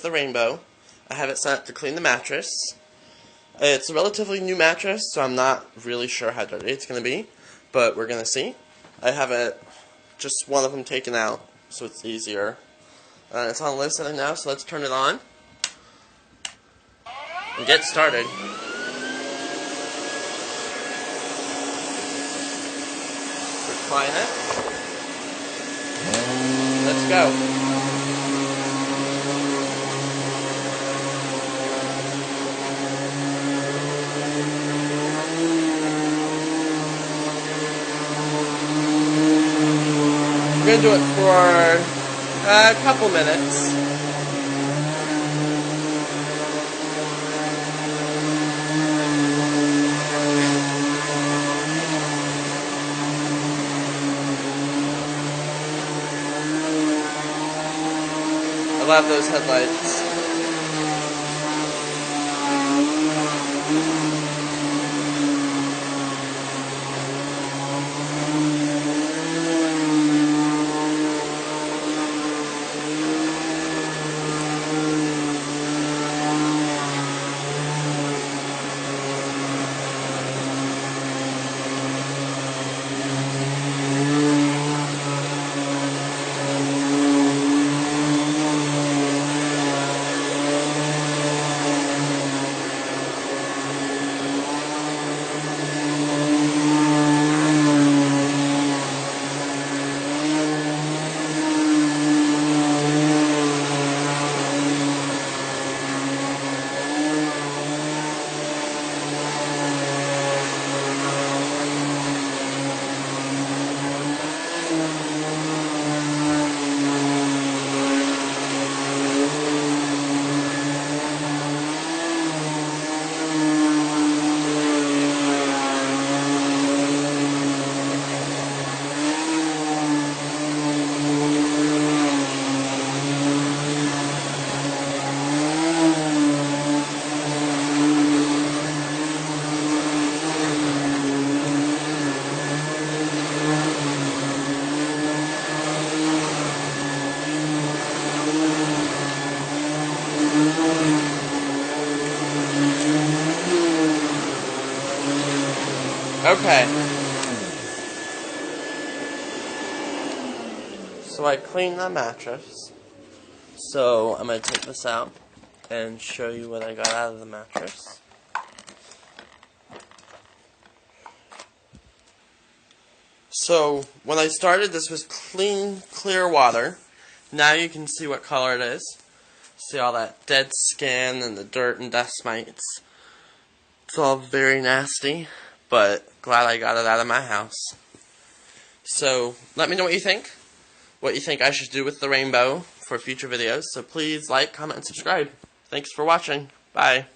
the rainbow. I have it set up to clean the mattress. It's a relatively new mattress, so I'm not really sure how dirty it's going to be, but we're going to see. I have it, just one of them taken out, so it's easier. It's on low setting now, so let's turn it on and get started. Recline it. Let's go. We're going to do it for a couple minutes. I love those headlights. Okay. So I cleaned the mattress. So I'm going to take this out and show you what I got out of the mattress. So when I started, this was clean, clear water. Now you can see what color it is. See all that dead skin and the dirt and dust mites. It's all very nasty, but glad I got it out of my house. So let me know what you think I should do with the rainbow for future videos. So please like, comment, and subscribe. Thanks for watching. Bye.